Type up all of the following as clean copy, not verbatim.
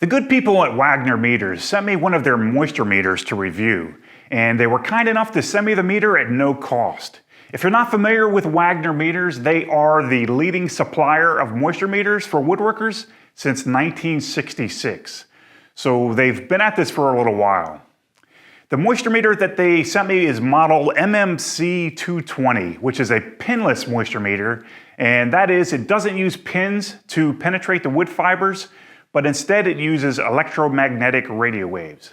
The good people at Wagner Meters sent me one of their moisture meters to review, and they were kind enough to send me the meter at no cost. If you're not familiar with Wagner Meters, they are the leading supplier of moisture meters for woodworkers since 1966. So they've been at this for a little while. The moisture meter that they sent me is model MMC220, which is a pinless moisture meter, and that is, it doesn't use pins to penetrate the wood fibers, but instead it uses electromagnetic radio waves.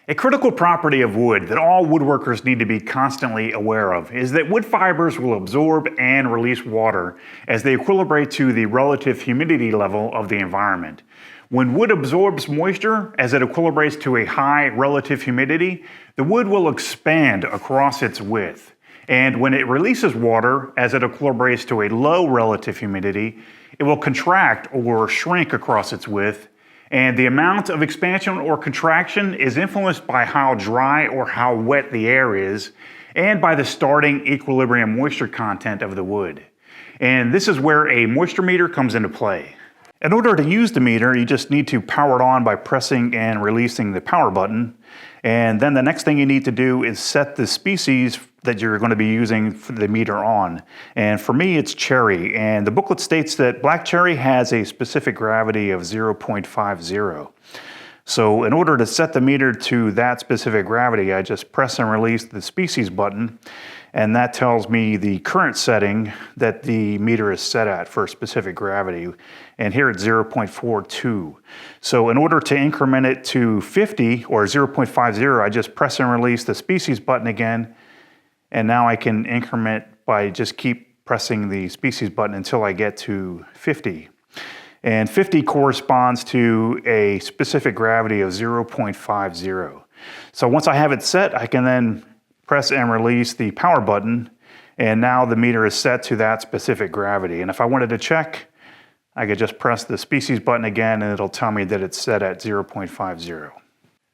A critical property of wood that all woodworkers need to be constantly aware of is that wood fibers will absorb and release water as they equilibrate to the relative humidity level of the environment. When wood absorbs moisture as it equilibrates to a high relative humidity, the wood will expand across its width. And when it releases water as it equilibrates to a low relative humidity, it will contract or shrink across its width, and the amount of expansion or contraction is influenced by how dry or how wet the air is, and by the starting equilibrium moisture content of the wood. And this is where a moisture meter comes into play. In order to use the meter, you just need to power it on by pressing and releasing the power button. And then the next thing you need to do is set the species that you're going to be using for the meter on. And for me, it's cherry. And the booklet states that black cherry has a specific gravity of 0.50. So in order to set the meter to that specific gravity, I just press and release the species button, and that tells me the current setting that the meter is set at for a specific gravity. And here it's 0.42. So in order to increment it to 50 or 0.50, I just press and release the species button again, and now I can increment by just keep pressing the species button until I get to 50. And 50 corresponds to a specific gravity of 0.50. So once I have it set, I can then press and release the power button, and now the meter is set to that specific gravity. And if I wanted to check, I could just press the species button again, and it'll tell me that it's set at 0.50.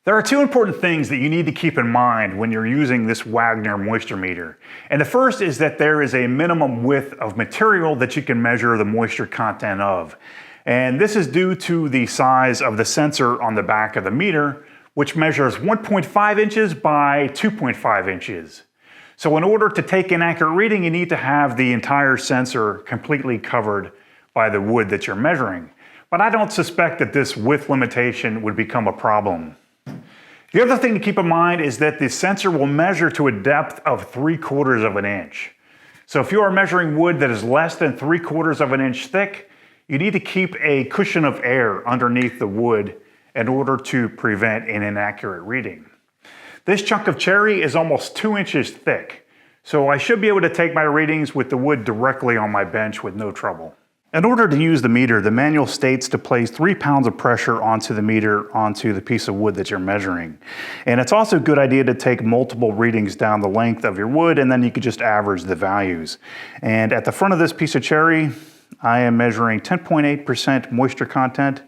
There are two important things that you need to keep in mind when you're using this Wagner moisture meter. And the first is that there is a minimum width of material that you can measure the moisture content of. And this is due to the size of the sensor on the back of the meter, which measures 1.5 inches by 2.5 inches. So in order to take an accurate reading, you need to have the entire sensor completely covered by the wood that you're measuring. But I don't suspect that this width limitation would become a problem. The other thing to keep in mind is that the sensor will measure to a depth of 3/4 of an inch. So if you are measuring wood that is less than 3/4 of an inch thick, you need to keep a cushion of air underneath the wood in order to prevent an inaccurate reading. This chunk of cherry is almost 2 inches thick, so I should be able to take my readings with the wood directly on my bench with no trouble. In order to use the meter, the manual states to place 3 pounds of pressure onto the meter onto the piece of wood that you're measuring. And it's also a good idea to take multiple readings down the length of your wood, and then you could just average the values. And at the front of this piece of cherry, I am measuring 10.8% moisture content.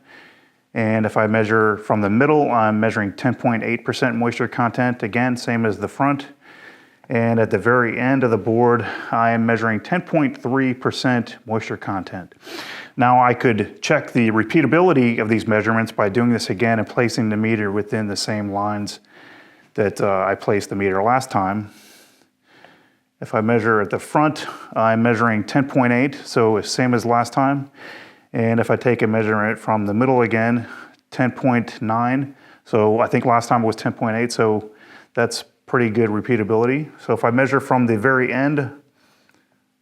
And if I measure from the middle, I'm measuring 10.8% moisture content. Again, same as the front. And at the very end of the board, I am measuring 10.3% moisture content. Now I could check the repeatability of these measurements by doing this again and placing the meter within the same lines that I placed the meter last time. If I measure at the front, I'm measuring 10.8, so it's same as last time. And if I take a measurement from the middle again, 10.9. So I think last time it was 10.8, so that's pretty good repeatability. So if I measure from the very end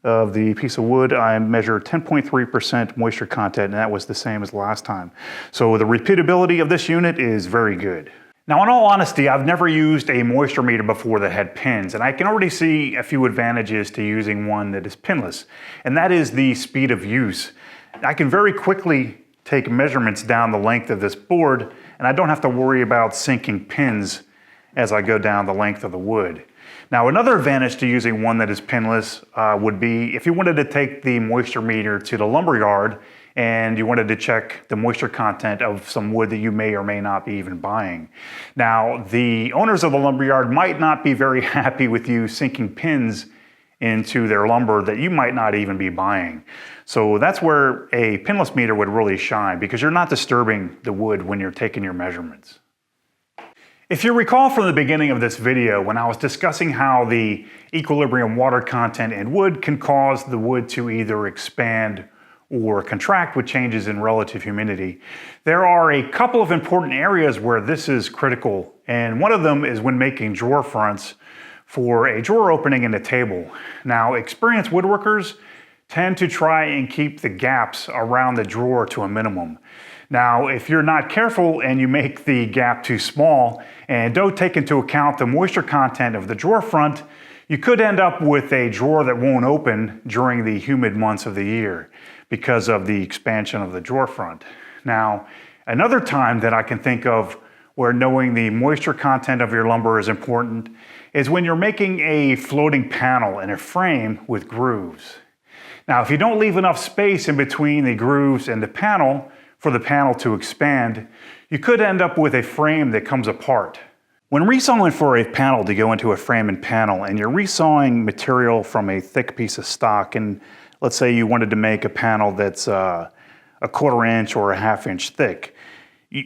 of the piece of wood, I measure 10.3% moisture content, and that was the same as last time. So the repeatability of this unit is very good. Now, in all honesty, I've never used a moisture meter before that had pins, and I can already see a few advantages to using one that is pinless, and that is the speed of use. I can very quickly take measurements down the length of this board, and I don't have to worry about sinking pins as I go down the length of the wood. Now, another advantage to using one that is pinless would be if you wanted to take the moisture meter to the lumberyard and you wanted to check the moisture content of some wood that you may or may not be even buying. Now, the owners of the lumberyard might not be very happy with you sinking pins into their lumber that you might not even be buying. So that's where a pinless meter would really shine, because you're not disturbing the wood when you're taking your measurements. If you recall from the beginning of this video, when I was discussing how the equilibrium water content in wood can cause the wood to either expand or contract with changes in relative humidity, there are a couple of important areas where this is critical, and one of them is when making drawer fronts for a drawer opening in a table. Now, experienced woodworkers tend to try and keep the gaps around the drawer to a minimum. Now, if you're not careful and you make the gap too small and don't take into account the moisture content of the drawer front, you could end up with a drawer that won't open during the humid months of the year because of the expansion of the drawer front. Now, another time that I can think of where knowing the moisture content of your lumber is important is when you're making a floating panel in a frame with grooves. Now, if you don't leave enough space in between the grooves and the panel for the panel to expand, you could end up with a frame that comes apart. When resawing for a panel to go into a frame and panel, and you're resawing material from a thick piece of stock, and let's say you wanted to make a panel that's a 1/4 inch or a 1/2 inch thick,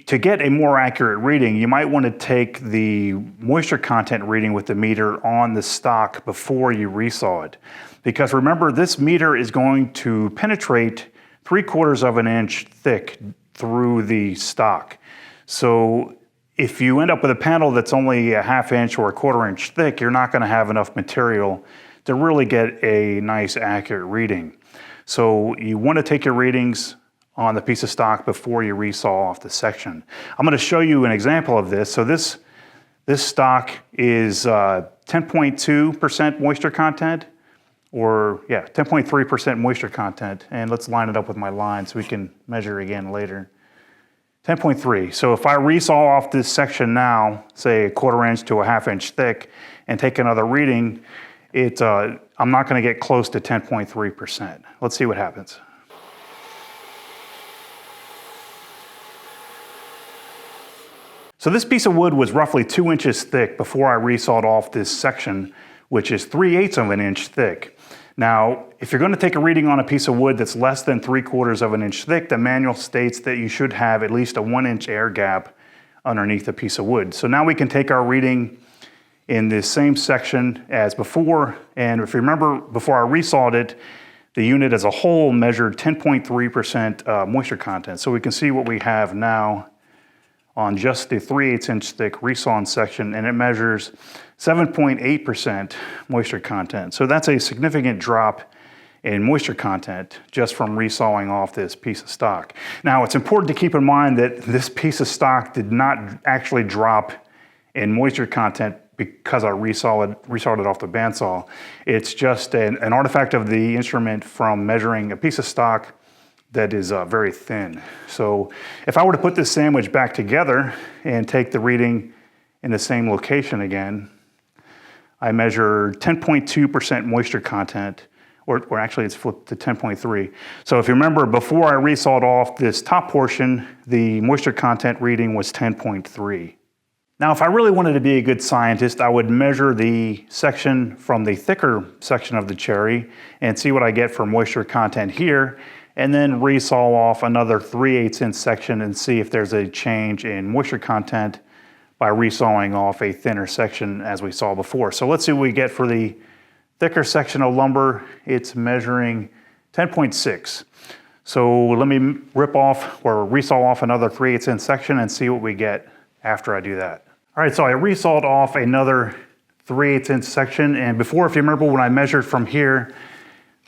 to get a more accurate reading, you might want to take the moisture content reading with the meter on the stock before you resaw it. Because remember, this meter is going to penetrate 3/4 of an inch thick through the stock. So if you end up with a panel that's only a 1/2 inch or a 1/4 inch thick, you're not going to have enough material to really get a nice accurate reading. So you want to take your readings on the piece of stock before you resaw off the section. I'm going to show you an example of this. So this stock is 10.2% moisture content, or 10.3% moisture content. And let's line it up with my line so we can measure again later. 10.3. So if I resaw off this section now, say a 1/4 inch to a 1/2 inch thick, and take another reading, I'm not going to get close to 10.3%. Let's see what happens. So this piece of wood was roughly 2 inches thick before I resawed off this section, which is 3/8 of an inch thick. Now, if you're going to take a reading on a piece of wood that's less than 3/4 of an inch thick, the manual states that you should have at least a 1 inch air gap underneath the piece of wood. So now we can take our reading in the same section as before, and if you remember, before I resawed it, the unit as a whole measured 10.3% moisture content. So we can see what we have now on just the 3/8 inch thick resawn section, and it measures 7.8% moisture content. So that's a significant drop in moisture content just from resawing off this piece of stock. Now, it's important to keep in mind that this piece of stock did not actually drop in moisture content because I resawed it off the bandsaw. It's just an artifact of the instrument from measuring a piece of stock that is very thin. So if I were to put this sandwich back together and take the reading in the same location again, I measure 10.2% moisture content, or actually it's flipped to 10.3. So if you remember, before I resawed off this top portion, the moisture content reading was 10.3. Now, if I really wanted to be a good scientist, I would measure the section from the thicker section of the cherry and see what I get for moisture content here, and then resaw off another 3/8 inch section and see if there's a change in moisture content by resawing off a thinner section as we saw before. So let's see what we get for the thicker section of lumber. It's measuring 10.6. So let me rip off or resaw off another 3/8 inch section and see what we get after I do that. All right, so I resawed off another 3/8 inch section, and before, if you remember, when I measured from here,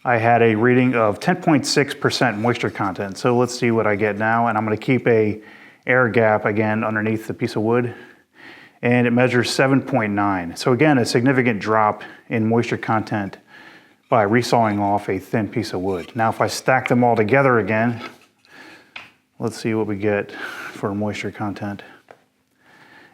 I had a reading of 10.6% moisture content. So let's see what I get now, and I'm going to keep a air gap again underneath the piece of wood, and it measures 7.9. So again, a significant drop in moisture content by resawing off a thin piece of wood. Now if I stack them all together again, let's see what we get for moisture content.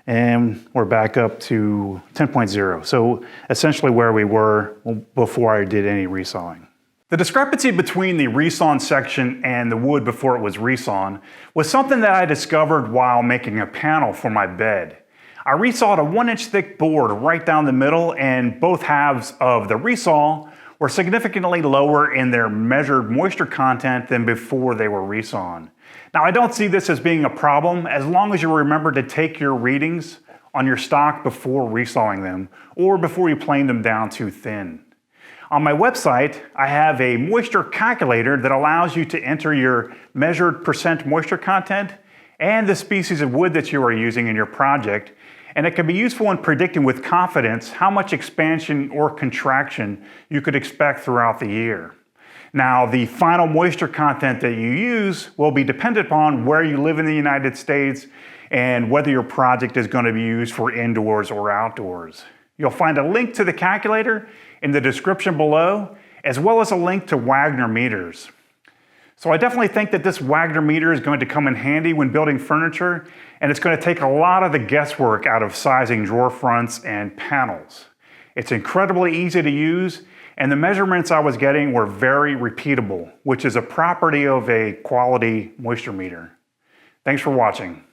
And we're back up to 10.0. So essentially where we were before I did any resawing. The discrepancy between the resawn section and the wood before it was resawn was something that I discovered while making a panel for my bed. I resawed a 1 inch thick board right down the middle, and both halves of the resaw were significantly lower in their measured moisture content than before they were resawn. Now, I don't see this as being a problem as long as you remember to take your readings on your stock before resawing them or before you plane them down too thin. On my website, I have a moisture calculator that allows you to enter your measured percent moisture content and the species of wood that you are using in your project, and it can be useful in predicting with confidence how much expansion or contraction you could expect throughout the year. Now, the final moisture content that you use will be dependent upon where you live in the United States and whether your project is going to be used for indoors or outdoors. You'll find a link to the calculator in the description below, as well as a link to Wagner meters. So I definitely think that this Wagner meter is going to come in handy when building furniture, and it's going to take a lot of the guesswork out of sizing drawer fronts and panels. It's incredibly easy to use, and the measurements I was getting were very repeatable, which is a property of a quality moisture meter. Thanks for watching.